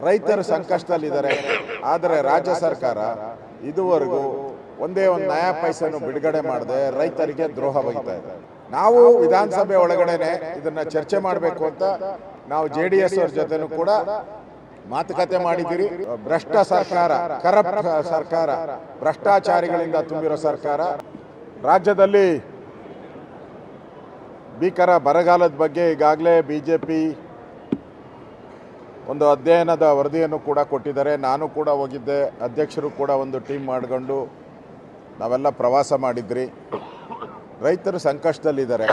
ರೈತರು ಸಂಕಷ್ಟದಲ್ಲಿದ್ದಾರೆ. ಆದರೆ ರಾಜ್ಯ ಸರ್ಕಾರ ಇದುವರೆಗೂ ಒಂದೇ ಒಂದು ನಯಾ ಪೈಸೆನೂ ಬಿಡುಗಡೆ ಮಾಡದೆ ರೈತರಿಗೆ ದ್ರೋಹ ಬಗೆತಾ ಇದೆ. ನಾವು ವಿಧಾನಸಭೆ ಒಳಗಡೆನೆ ಇದನ್ನ ಚರ್ಚೆ ಮಾಡಬೇಕು ಅಂತ ನಾವು JDS ಅವ್ರ ಜೊತೆನೂ ಕೂಡ ಮಾತುಕತೆ ಮಾಡಿದ್ದೀರಿ. ಭ್ರಷ್ಟ ಸರ್ಕಾರ, ಕರಪ್ಟ್ ಸರ್ಕಾರ, ಭ್ರಷ್ಟಾಚಾರಿಗಳಿಂದ ತುಂಬಿರೋ ಸರ್ಕಾರ. ರಾಜ್ಯದಲ್ಲಿ ಭೀಕರ ಬರಗಾಲದ ಬಗ್ಗೆ ಈಗಾಗಲೇ BJP ಒಂದು ಅಧ್ಯಯನದ ವರದಿಯನ್ನು ಕೂಡ ಕೊಟ್ಟಿದ್ದಾರೆ. ನಾನು ಕೂಡ ಹೋಗಿದ್ದೆ, ಅಧ್ಯಕ್ಷರು ಕೂಡ ಒಂದು ಟೀಮ್ ಮಾಡಿಕೊಂಡು ನಾವೆಲ್ಲ ಪ್ರವಾಸ ಮಾಡಿದ್ರಿ. ರೈತರು ಸಂಕಷ್ಟದಲ್ಲಿದ್ದಾರೆ.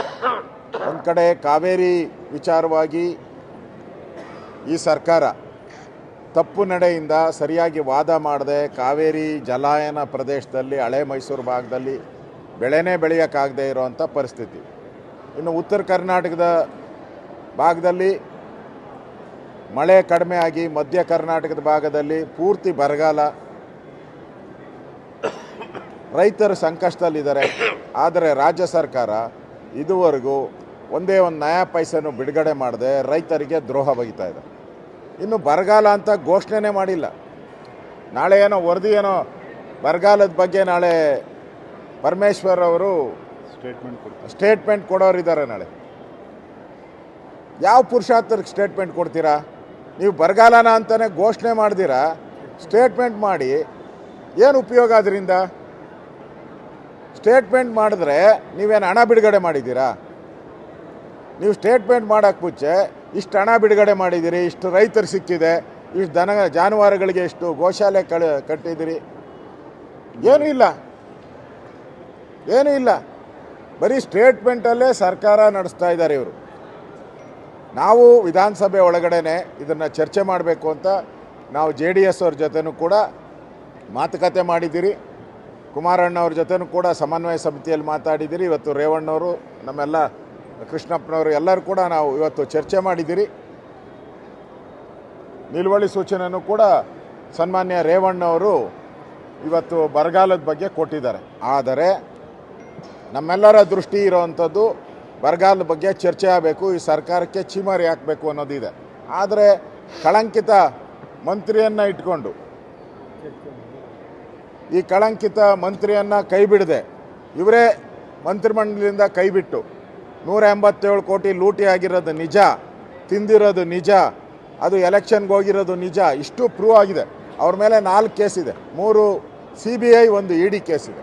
ಒಂದು ಕಡೆ ಕಾವೇರಿ ವಿಚಾರವಾಗಿ ಈ ಸರ್ಕಾರ ತಪ್ಪು ನಡೆಯಿಂದ ಸರಿಯಾಗಿ ವಾದ ಮಾಡದೆ ಕಾವೇರಿ ಜಲಾಯನ ಪ್ರದೇಶದಲ್ಲಿ ಹಳೆ ಮೈಸೂರು ಭಾಗದಲ್ಲಿ ಬೆಳೆನೇ ಬೆಳೆಯೋಕ್ಕಾಗದೇ ಇರೋವಂಥ ಪರಿಸ್ಥಿತಿ. ಇನ್ನು ಉತ್ತರ ಕರ್ನಾಟಕದ ಭಾಗದಲ್ಲಿ ಮಳೆ ಕಡಿಮೆ ಆಗಿ ಮಧ್ಯ ಕರ್ನಾಟಕದ ಭಾಗದಲ್ಲಿ ಪೂರ್ತಿ ಬರಗಾಲ. ರೈತರು ಸಂಕಷ್ಟದಲ್ಲಿದ್ದಾರೆ. ಆದರೆ ರಾಜ್ಯ ಸರ್ಕಾರ ಇದುವರೆಗೂ ಒಂದೇ ಒಂದು ನಯಾ ಪೈಸೆನೂ ಬಿಡುಗಡೆ ಮಾಡದೆ ರೈತರಿಗೆ ದ್ರೋಹ ಬಗೆತಾ ಇದೆ. ಇನ್ನು ಬರಗಾಲ ಅಂತ ಘೋಷಣೆನೇ ಮಾಡಿಲ್ಲ. ನಾಳೆ ಏನೋ ವರದಿ ಏನೋ ಬರಗಾಲದ ಬಗ್ಗೆ ನಾಳೆ ಪರಮೇಶ್ವರ್ ಅವರು ಸ್ಟೇಟ್ಮೆಂಟ್ ಕೊಡೋರಿದ್ದಾರೆ. ನಾಳೆ ಯಾವ ಪುರುಷಾರ್ಥಕ್ಕೆ ಸ್ಟೇಟ್ಮೆಂಟ್ ಕೊಡ್ತೀರಾ? ನೀವು ಬರಗಾಲನ ಅಂತಲೇ ಘೋಷಣೆ ಮಾಡ್ದಿರಾ ಸ್ಟೇಟ್ಮೆಂಟ್ ಮಾಡಿ ಏನು ಉಪಯೋಗ? ಅದರಿಂದ ಸ್ಟೇಟ್ಮೆಂಟ್ ಮಾಡಿದ್ರೆ ನೀವೇನು ಹಣ ಬಿಡುಗಡೆ ಮಾಡಿದ್ದೀರಾ? ನೀವು ಸ್ಟೇಟ್ಮೆಂಟ್ ಮಾಡೋಕ್ಕೆ ಮುಂಚೆ ಇಷ್ಟು ಹಣ ಬಿಡುಗಡೆ ಮಾಡಿದ್ದೀರಿ, ಇಷ್ಟು ರೈತರು ಸಿಕ್ಕಿದೆ, ಇಷ್ಟು ಜಾನುವಾರುಗಳಿಗೆ ಇಷ್ಟು ಗೋಶಾಲೆ ಕಟ್ಟಿದ್ದೀರಿ, ಏನೂ ಇಲ್ಲ. ಬರೀ ಸ್ಟೇಟ್ಮೆಂಟಲ್ಲೇ ಸರ್ಕಾರ ನಡೆಸ್ತಾ ಇದ್ದಾರೆ ಇವರು. ನಾವು ವಿಧಾನಸಭೆ ಒಳಗಡೆನೆ ಇದನ್ನು ಚರ್ಚೆ ಮಾಡಬೇಕು ಅಂತ ನಾವು JDS ಅವ್ರ ಜೊತೆನೂ ಕೂಡ ಮಾತುಕತೆ ಮಾಡಿದ್ದೀರಿ. ಕುಮಾರಣ್ಣ ಅವ್ರ ಜೊತೆನೂ ಕೂಡ ಸಮನ್ವಯ ಸಮಿತಿಯಲ್ಲಿ ಮಾತಾಡಿದ್ದೀರಿ. ಇವತ್ತು ರೇವಣ್ಣವರು, ನಮ್ಮೆಲ್ಲ ಕೃಷ್ಣಪ್ಪನವರು ಎಲ್ಲರೂ ಕೂಡ ನಾವು ಇವತ್ತು ಚರ್ಚೆ ಮಾಡಿದ್ದೀರಿ. ನಿಲುವಳಿ ಸೂಚನೆಯೂ ಕೂಡ ಸನ್ಮಾನ್ಯ ರೇವಣ್ಣವರು ಇವತ್ತು ಬರಗಾಲದ ಬಗ್ಗೆ ಕೊಟ್ಟಿದ್ದಾರೆ. ಆದರೆ ನಮ್ಮೆಲ್ಲರ ದೃಷ್ಟಿ ಇರೋವಂಥದ್ದು ಬರಗಾಲದ ಬಗ್ಗೆ ಚರ್ಚೆ ಆಗಬೇಕು, ಈ ಸರ್ಕಾರಕ್ಕೆ ಚೀಮಾರಿ ಹಾಕಬೇಕು ಅನ್ನೋದಿದೆ. ಆದರೆ ಕಳಂಕಿತ ಮಂತ್ರಿಯನ್ನು ಇಟ್ಕೊಂಡು ಈ ಕಳಂಕಿತ ಮಂತ್ರಿಯನ್ನು ಕೈ ಬಿಡದೆ ಇವರೇ ಮಂತ್ರಿಮಂಡಲದಿಂದ ಕೈಬಿಟ್ಟು 187 ಕೋಟಿ ಲೂಟಿ ಆಗಿರೋದು ನಿಜ, ತಿಂದಿರೋದು ನಿಜ, ಅದು ಎಲೆಕ್ಷನ್ಗೆ ಹೋಗಿರೋದು ನಿಜ, ಇಷ್ಟು ಪ್ರೂವ್ ಆಗಿದೆ. ಅವ್ರ ಮೇಲೆ 4 ಕೇಸಿದೆ, 3 CBI, 1 ED ಕೇಸಿದೆ.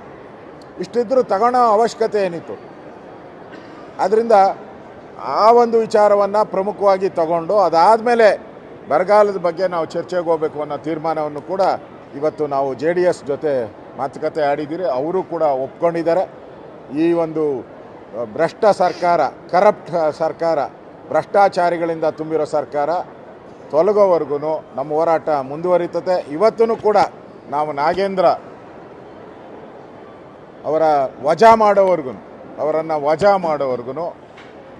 ಇಷ್ಟಿದ್ರೂ ತಗೊಳ್ಳೋ ಅವಶ್ಯಕತೆ ಏನಿತ್ತು? ಆದ್ದರಿಂದ ಆ ಒಂದು ವಿಚಾರವನ್ನು ಪ್ರಮುಖವಾಗಿ ತಗೊಂಡು ಅದಾದಮೇಲೆ ಬರಗಾಲದ ಬಗ್ಗೆ ನಾವು ಚರ್ಚೆಗೆ ಹೋಗಬೇಕು ಅನ್ನೋ ತೀರ್ಮಾನವನ್ನು ಕೂಡ ಇವತ್ತು ನಾವು JDS ಜೊತೆ ಮಾತುಕತೆ ಆಡಿದ್ದೀರಿ. ಅವರು ಕೂಡ ಒಪ್ಕೊಂಡಿದ್ದಾರೆ. ಈ ಒಂದು ಭ್ರಷ್ಟ ಸರ್ಕಾರ, ಕರಪ್ಟ್ ಸರ್ಕಾರ, ಭ್ರಷ್ಟಾಚಾರಿಗಳಿಂದ ತುಂಬಿರೋ ಸರ್ಕಾರ ತೊಲಗೋವರೆಗೂ ನಮ್ಮ ಹೋರಾಟ ಮುಂದುವರಿತದೆ. ಇವತ್ತೂ ಕೂಡ ನಾವು ನಾಗೇಂದ್ರ ಅವರನ್ನು ವಜಾ ಮಾಡೋವರೆಗೂ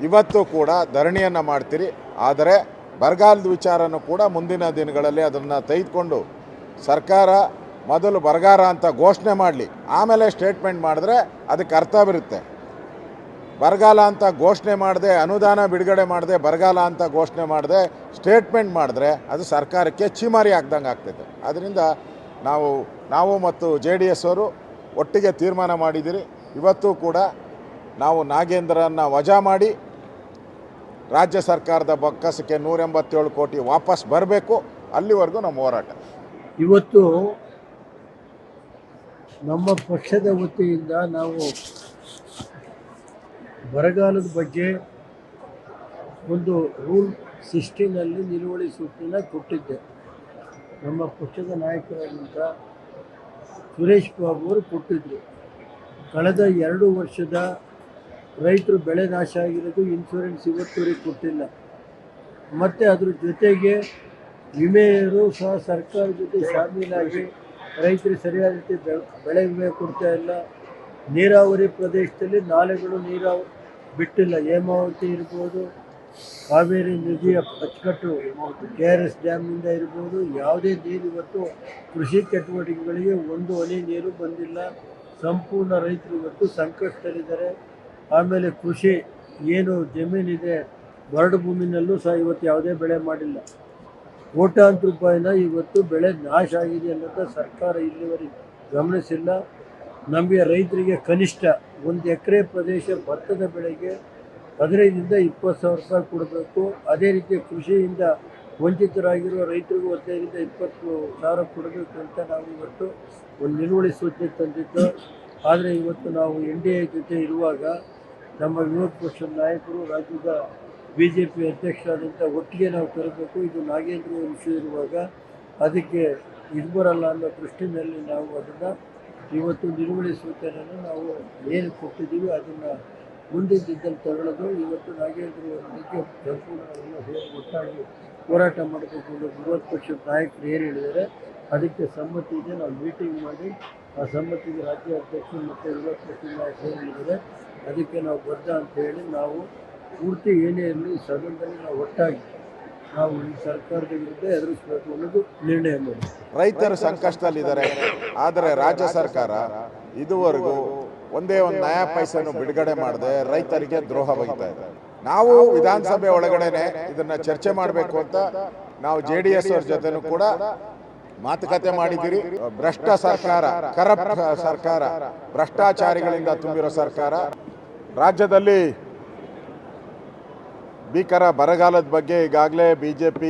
ಇವತ್ತು ಕೂಡ ಧರಣಿಯನ್ನು ಮಾಡ್ತೀರಿ. ಆದರೆ ಬರಗಾಲದ ವಿಚಾರನೂ ಕೂಡ ಮುಂದಿನ ದಿನಗಳಲ್ಲಿ ಅದನ್ನು ತೆಗೆದುಕೊಂಡು ಸರ್ಕಾರ ಮೊದಲು ಬರಗಾಲ ಅಂತ ಘೋಷಣೆ ಮಾಡಲಿ, ಆಮೇಲೆ ಸ್ಟೇಟ್ಮೆಂಟ್ ಮಾಡಿದ್ರೆ ಅದಕ್ಕೆ ಅರ್ಥ ಬರುತ್ತೆ. ಬರಗಾಲ ಅಂತ ಘೋಷಣೆ ಮಾಡದೆ, ಅನುದಾನ ಬಿಡುಗಡೆ ಮಾಡದೆ, ಬರಗಾಲ ಅಂತ ಘೋಷಣೆ ಮಾಡದೆ ಸ್ಟೇಟ್ಮೆಂಟ್ ಮಾಡಿದ್ರೆ ಅದು ಸರ್ಕಾರಕ್ಕೆ ಚೀಮಾರಿ ಹಾಕ್ದಂಗೆ ಆಗ್ತೈತೆ. ಅದರಿಂದ ನಾವು ಮತ್ತು JDS ಅವರು ಒಟ್ಟಿಗೆ ತೀರ್ಮಾನ ಮಾಡಿದ್ದೀರಿ. ಇವತ್ತು ಕೂಡ ನಾವು ನಾಗೇಂದ್ರನ್ನು ವಜಾ ಮಾಡಿ ರಾಜ್ಯ ಸರ್ಕಾರದ ಬೊಕ್ಕಸಕ್ಕೆ 187 ಕೋಟಿ ವಾಪಸ್ ಬರಬೇಕು. ಅಲ್ಲಿವರೆಗೂ ನಮ್ಮ ಹೋರಾಟ. ಇವತ್ತು ನಮ್ಮ ಪಕ್ಷದ ವತಿಯಿಂದ ನಾವು ಬರಗಾಲದ ಬಗ್ಗೆ ಒಂದು ರೂಲ್ 16ನಲ್ಲಿ ನಿಲುವಳಿ ಸೂಚನೆ ಕೊಟ್ಟಿದ್ದೆ. ನಮ್ಮ ಪಕ್ಷದ ನಾಯಕರಾದಂಥ ಸುರೇಶ್ ಬಾಬು ಅವರು ಕೊಟ್ಟಿದ್ದರು. ಕಳೆದ 2 ವರ್ಷದ ರೈತರು ಬೆಳೆ ನಾಶ ಆಗಿರೋದು ಇನ್ಶೂರೆನ್ಸ್ ಇವತ್ತುವರೆಗೆ ಕೊಟ್ಟಿಲ್ಲ. ಮತ್ತು ಅದ್ರ ಜೊತೆಗೆ ವಿಮೆಯರು ಸಹ ಸರ್ಕಾರದ ಜೊತೆ ಶಾಮೀಲಾಗಿ ರೈತರಿಗೆ ಸರಿಯಾದ ರೀತಿ ಬೆಳೆ ವಿಮೆ ಕೊಡ್ತಾ ಇಲ್ಲ. ನೀರಾವರಿ ಪ್ರದೇಶದಲ್ಲಿ ನಾಲೆಗಳು ಬಿಟ್ಟಿಲ್ಲ. ಹೇಮಾವತಿ ಇರ್ಬೋದು, ಕಾವೇರಿ ನದಿಯ ಅಚ್ಚುಕಟ್ಟು KRS ಡ್ಯಾಮ್ನಿಂದ ಇರ್ಬೋದು, ಯಾವುದೇ ನೀರು ಇವತ್ತು ಕೃಷಿ ಚಟುವಟಿಕೆಗಳಿಗೆ ಒಂದು ಹನಿ ನೀರು ಬಂದಿಲ್ಲ. ಸಂಪೂರ್ಣ ರೈತರು ಇವತ್ತು ಸಂಕಷ್ಟದಲ್ಲಿದ್ದಾರೆ. ಆಮೇಲೆ ಕೃಷಿ ಏನು ಜಮೀನಿದೆ ಬರಡು ಭೂಮಿನಲ್ಲೂ ಸಹ ಇವತ್ತು ಯಾವುದೇ ಬೆಳೆ ಮಾಡಿಲ್ಲ. ಕೋಟ್ಯಾಂತರ ರೂಪಾಯಿನ ಇವತ್ತು ಬೆಳೆ ನಾಶ ಆಗಿದೆ ಅನ್ನೋದು ಸರ್ಕಾರ ಇಲ್ಲಿವರೆಗೆ ಗಮನಿಸಿಲ್ಲ. ನಮಗೆ ರೈತರಿಗೆ ಕನಿಷ್ಠ 1 ಎಕರೆ ಪ್ರದೇಶ ಭತ್ತದ ಬೆಳೆಗೆ 15ರಿಂದ 20 ಸಾವಿರ ರೂಪಾಯಿ ಕೊಡಬೇಕು. ಅದೇ ರೀತಿ ಕೃಷಿಯಿಂದ ವಂಚಿತರಾಗಿರುವ ರೈತರಿಗೂ 15ರಿಂದ 20 ಸಾವಿರ ಕೊಡಬೇಕು ಅಂತ ನಾವು ಇವತ್ತು ಒಂದು ನಿಲುವಳಿ ಸೂಚನೆ ತಂದಿದ್ದು. ಆದರೆ ಇವತ್ತು ನಾವು NDA ಜೊತೆ ಇರುವಾಗ ನಮ್ಮ ವಿರೋಧ ಪಕ್ಷದ ನಾಯಕರು ರಾಜ್ಯದ BJP ಅಧ್ಯಕ್ಷರಾದಂಥ ಒಟ್ಟಿಗೆ ನಾವು ತರಬೇಕು, ಇದು ನಾಗೇಂದ್ರ ವಿಷಯ ಇರುವಾಗ ಅದಕ್ಕೆ ಇದು ಬರಲ್ಲ ಅನ್ನೋ ದೃಷ್ಟಿನಲ್ಲಿ ನಾವು ಅದನ್ನು ಇವತ್ತು ನಿಲುವಳಿ ಸೂಚನೆಯನ್ನು ನಾವು ಏನು ಕೊಟ್ಟಿದ್ದೀವಿ ಅದನ್ನು ಮುಂದಿದ್ದಲ್ಲಿ ತಗೊಳ್ಳೋದು. ಇವತ್ತು ನಾಗೇಂದ್ರ ಅವರಿಗೆ ಸಂಪೂರ್ಣ ಒಟ್ಟಾಗಿ ಹೋರಾಟ ಮಾಡಬೇಕು ಅನ್ನೋ ವಿರೋಧ ಪಕ್ಷದ ನಾಯಕರು ಏನು ಹೇಳಿದ್ದಾರೆ ಅದಕ್ಕೆ ಸಮ್ಮತಿ ಇದೆ. ನಾವು ಮೀಟಿಂಗ್ ಮಾಡಿ ಆ ಸಮ್ಮತಿಗೆ ರಾಜ್ಯ ಅಧ್ಯಕ್ಷರು ಮತ್ತು ವಿರೋಧ ಪಕ್ಷದ ನಾಯಕರು ಏನು ಹೇಳಿದ್ದಾರೆ ಅದಕ್ಕೆ ನಾವು ಬದ್ಧ ಅಂತ ಹೇಳಿ ನಾವು ಪೂರ್ತಿ ಏನೇ ಇರಲಿ ಸದನದಲ್ಲಿ ನಾವು ಒಟ್ಟಾಗಿ ನಾವು ಈ ಸರ್ಕಾರದ ವಿರುದ್ಧ ಎದುರಿಸಬೇಕು ಅನ್ನೋದು ನಿರ್ಣಯ ಮಾಡಿ. ರೈತರು ಸಂಕಷ್ಟದಲ್ಲಿದ್ದಾರೆ, ಆದರೆ ರಾಜ್ಯ ಸರ್ಕಾರ ಇದುವರೆಗೂ ಒಂದೇ ಒಂದು ನಯಾ ಪೈಸೆಯನ್ನು ಬಿಡುಗಡೆ ಮಾಡದೆ ರೈತರಿಗೆ ದ್ರೋಹ ಬಗೆತಾ ಇದೆ. ನಾವು ವಿಧಾನಸಭೆ ಒಳಗಡೆನೆ ಇದನ್ನ ಚರ್ಚೆ ಮಾಡಬೇಕು ಅಂತ ನಾವು JDS ಅವ್ರ ಜೊತೆನೂ ಕೂಡ ಮಾತುಕತೆ ಮಾಡಿದ್ದೀರಿ. ಭ್ರಷ್ಟ ಸರ್ಕಾರ, ಕರಪ್ಟ್ ಸರ್ಕಾರ, ಭ್ರಷ್ಟಾಚಾರಿಗಳಿಂದ ತುಂಬಿರೋ ಸರ್ಕಾರ. ರಾಜ್ಯದಲ್ಲಿ ಭೀಕರ ಬರಗಾಲದ ಬಗ್ಗೆ ಈಗಾಗಲೇ BJP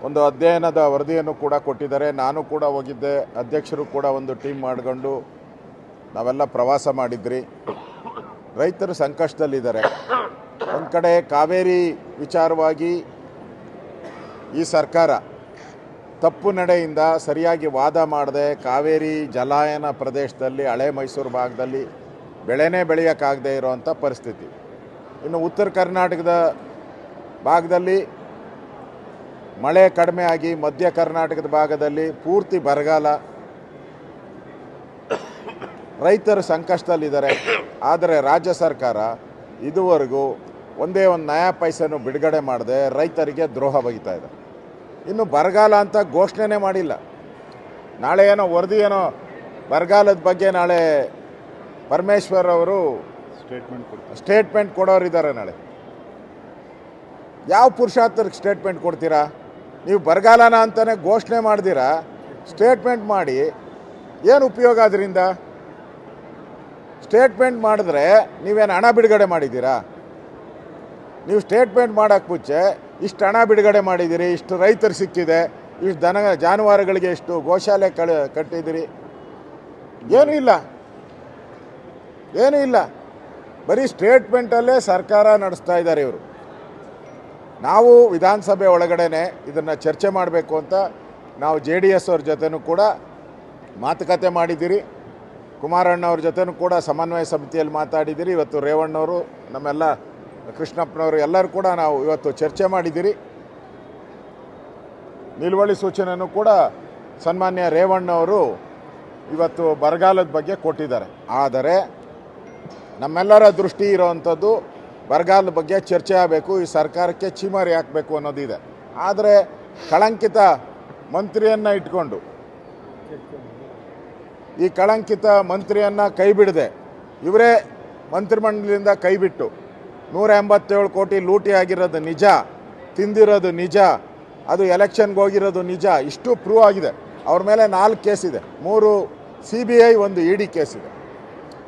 ಒಂದು ಅಧ್ಯಯನದ ವರದಿಯನ್ನು ಕೂಡ ಕೊಟ್ಟಿದ್ದಾರೆ. ನಾನು ಕೂಡ ಹೋಗಿದ್ದೆ, ಅಧ್ಯಕ್ಷರು ಕೂಡ ಒಂದು ಟೀಮ್ ಮಾಡಿಕೊಂಡು ನಾವೆಲ್ಲ ಪ್ರವಾಸ ಮಾಡಿದ್ರಿ. ರೈತರು ಸಂಕಷ್ಟದಲ್ಲಿದ್ದಾರೆ. ಒಂದು ಕಡೆ ಕಾವೇರಿ ವಿಚಾರವಾಗಿ ಈ ಸರ್ಕಾರ ತಪ್ಪು ನಡೆಯಿಂದ ಸರಿಯಾಗಿ ವಾದ ಮಾಡದೆ ಕಾವೇರಿ ಜಲಾಯನ ಪ್ರದೇಶದಲ್ಲಿ ಹಳೆ ಮೈಸೂರು ಭಾಗದಲ್ಲಿ ಬೆಳೆನೇ ಬೆಳೆಯೋಕ್ಕಾಗದೇ ಇರೋವಂಥ ಪರಿಸ್ಥಿತಿ. ಇನ್ನು ಉತ್ತರ ಕರ್ನಾಟಕದ ಭಾಗದಲ್ಲಿ ಮಳೆ ಕಡಿಮೆ ಆಗಿ ಮಧ್ಯ ಕರ್ನಾಟಕದ ಭಾಗದಲ್ಲಿ ಪೂರ್ತಿ ಬರಗಾಲ. ರೈತರು ಸಂಕಷ್ಟದಲ್ಲಿದ್ದಾರೆ, ಆದರೆ ರಾಜ್ಯ ಸರ್ಕಾರ ಇದುವರೆಗೂ ಒಂದೇ ಒಂದು ನಯಾ ಪೈಸೆಯನ್ನು ಬಿಡುಗಡೆ ಮಾಡದೆ ರೈತರಿಗೆ ದ್ರೋಹ ಬಗೆತಾ ಇದೆ. ಇನ್ನು ಬರಗಾಲ ಅಂತ ಘೋಷಣೆನೇ ಮಾಡಿಲ್ಲ. ನಾಳೆ ಏನೋ ವರದಿ ಏನೋ ಬರಗಾಲದ ಬಗ್ಗೆ ನಾಳೆ ಪರಮೇಶ್ವರ್ ಅವರು ಸ್ಟೇಟ್ಮೆಂಟ್ ಕೊಡೋರಿದ್ದಾರೆ. ನಾಳೆ ಯಾವ ಪುರುಷಾರ್ಥಕ್ಕೆ ಸ್ಟೇಟ್ಮೆಂಟ್ ಕೊಡ್ತೀರಾ? ನೀವು ಬರಗಾಲನ ಅಂತಲೇ ಘೋಷಣೆ ಮಾಡ್ದಿರಾ ಸ್ಟೇಟ್ಮೆಂಟ್ ಮಾಡಿ ಏನು ಉಪಯೋಗ? ಅದರಿಂದ ಸ್ಟೇಟ್ಮೆಂಟ್ ಮಾಡಿದ್ರೆ ನೀವೇನು ಹಣ ಬಿಡುಗಡೆ ಮಾಡಿದ್ದೀರಾ? ನೀವು ಸ್ಟೇಟ್ಮೆಂಟ್ ಮಾಡೋಕ್ಕೆ ಮುಂಚೆ ಇಷ್ಟು ಹಣ ಬಿಡುಗಡೆ ಮಾಡಿದ್ದೀರಿ, ಇಷ್ಟು ರೈತರು ಸಿಕ್ಕಿದೆ, ಇಷ್ಟು ಜಾನುವಾರುಗಳಿಗೆ ಇಷ್ಟು ಗೋಶಾಲೆ ಕಟ್ಟಿದ್ದೀರಿ, ಏನೂ ಇಲ್ಲ, ಏನೂ ಇಲ್ಲ. ಬರೀ ಸ್ಟೇಟ್ಮೆಂಟಲ್ಲೇ ಸರ್ಕಾರ ನಡೆಸ್ತಾ ಇದ್ದಾರೆ ಇವರು. ನಾವು ವಿಧಾನಸಭೆ ಒಳಗಡೆನೆ ಇದನ್ನು ಚರ್ಚೆ ಮಾಡಬೇಕು ಅಂತ ನಾವು JDS ಅವ್ರ ಜೊತೆನೂ ಕೂಡ ಮಾತುಕತೆ ಮಾಡಿದ್ದೀರಿ. ಕುಮಾರಣ್ಣವ್ರ ಜೊತೆನೂ ಕೂಡ ಸಮನ್ವಯ ಸಮಿತಿಯಲ್ಲಿ ಮಾತಾಡಿದ್ದೀರಿ. ಇವತ್ತು ರೇವಣ್ಣವರು, ನಮ್ಮೆಲ್ಲ ಕೃಷ್ಣಪ್ಪನವರು ಎಲ್ಲರೂ ಕೂಡ ನಾವು ಇವತ್ತು ಚರ್ಚೆ ಮಾಡಿದ್ದೀರಿ. ನಿಲುವಳಿ ಸೂಚನೆಯೂ ಕೂಡ ಸನ್ಮಾನ್ಯ ರೇವಣ್ಣವರು ಇವತ್ತು ಬರಗಾಲದ ಬಗ್ಗೆ ಕೊಟ್ಟಿದ್ದಾರೆ. ಆದರೆ ನಮ್ಮೆಲ್ಲರ ದೃಷ್ಟಿ ಇರೋವಂಥದ್ದು ಬರಗಾಲದ ಬಗ್ಗೆ ಚರ್ಚೆ ಆಗಬೇಕು, ಈ ಸರ್ಕಾರಕ್ಕೆ ಚೀಮಾರಿ ಹಾಕಬೇಕು ಅನ್ನೋದಿದೆ. ಆದರೆ ಕಳಂಕಿತ ಮಂತ್ರಿಯನ್ನು ಇಟ್ಕೊಂಡು ಈ ಕಳಂಕಿತ ಮಂತ್ರಿಯನ್ನು ಕೈ ಬಿಡದೆ ಇವರೇ ಮಂತ್ರಿಮಂಡಲದಿಂದ ಕೈಬಿಟ್ಟು 187 ಕೋಟಿ ಲೂಟಿ ಆಗಿರೋದು ನಿಜ, ತಿಂದಿರೋದು ನಿಜ, ಅದು ಎಲೆಕ್ಷನ್ಗೆ ಹೋಗಿರೋದು ನಿಜ, ಇಷ್ಟು ಪ್ರೂವ್ ಆಗಿದೆ. ಅವ್ರ ಮೇಲೆ 4 ಕೇಸಿದೆ, 3 CBI 1 ED ಕೇಸಿದೆ.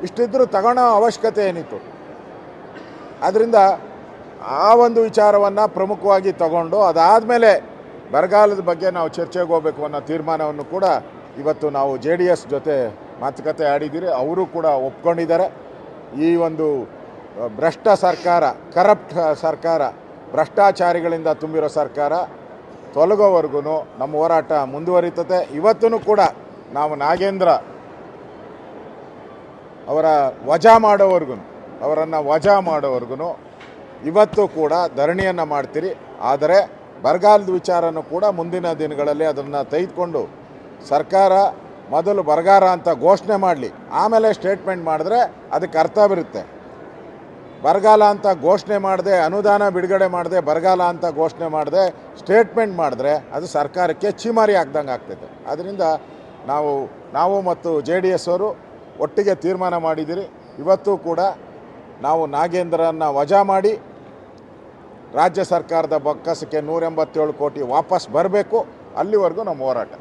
ಇಷ್ಟಿದ್ರೂ ತಗೊಳ್ಳೋ ಅವಶ್ಯಕತೆ ಏನಿತ್ತು? ಆದ್ದರಿಂದ ಆ ಒಂದು ವಿಚಾರವನ್ನು ಪ್ರಮುಖವಾಗಿ ತಗೊಂಡು ಅದಾದಮೇಲೆ ಬರಗಾಲದ ಬಗ್ಗೆ ನಾವು ಚರ್ಚೆಗೆ ಹೋಗಬೇಕು ಅನ್ನೋ ತೀರ್ಮಾನವನ್ನು ಕೂಡ ಇವತ್ತು ನಾವು JDS ಜೊತೆ ಮಾತುಕತೆ ಆಡಿದ್ದೀರಿ. ಅವರು ಕೂಡ ಒಪ್ಕೊಂಡಿದ್ದಾರೆ. ಈ ಒಂದು ಭ್ರಷ್ಟ ಸರ್ಕಾರ, ಕರಪ್ಟ್ ಸರ್ಕಾರ, ಭ್ರಷ್ಟಾಚಾರಿಗಳಿಂದ ತುಂಬಿರೋ ಸರ್ಕಾರ ತೊಲಗೋವರೆಗೂ ನಮ್ಮ ಹೋರಾಟ ಮುಂದುವರಿತದೆ. ಇವತ್ತೂ ಕೂಡ ನಾವು ನಾಗೇಂದ್ರ ಅವರನ್ನು ವಜಾ ಮಾಡೋವರೆಗೂ ಇವತ್ತು ಕೂಡ ಧರಣಿಯನ್ನು ಮಾಡ್ತೀರಿ. ಆದರೆ ಬರಗಾಲದ ವಿಚಾರನೂ ಕೂಡ ಮುಂದಿನ ದಿನಗಳಲ್ಲಿ ಅದನ್ನು ತೆಗೆದುಕೊಂಡು ಸರ್ಕಾರ ಮೊದಲು ಬರಗಾಲ ಅಂತ ಘೋಷಣೆ ಮಾಡಲಿ, ಆಮೇಲೆ ಸ್ಟೇಟ್ಮೆಂಟ್ ಮಾಡಿದ್ರೆ ಅದಕ್ಕೆ ಅರ್ಥ ಬರುತ್ತೆ. ಬರಗಾಲ ಅಂತ ಘೋಷಣೆ ಮಾಡದೆ, ಅನುದಾನ ಬಿಡುಗಡೆ ಮಾಡದೆ, ಬರಗಾಲ ಅಂತ ಘೋಷಣೆ ಮಾಡದೆ ಸ್ಟೇಟ್ಮೆಂಟ್ ಮಾಡಿದ್ರೆ ಅದು ಸರ್ಕಾರಕ್ಕೆ ಚೀಮಾರಿ ಹಾಕ್ದಂಗೆ ಆಗ್ತೈತೆ. ಅದರಿಂದ ನಾವು ಮತ್ತು JDS ಅವರು ಒಟ್ಟಿಗೆ ತೀರ್ಮಾನ ಮಾಡಿದ್ದೀರಿ. ಇವತ್ತು ಕೂಡ ನಾವು ನಾಗೇಂದ್ರನ್ನು ವಜಾ ಮಾಡಿ ರಾಜ್ಯ ಸರ್ಕಾರದ ಬೊಕ್ಕಸಕ್ಕೆ 187 ಕೋಟಿ ವಾಪಸ್ ಬರಬೇಕು. ಅಲ್ಲಿವರೆಗೂ ನಮ್ಮ ಹೋರಾಟ.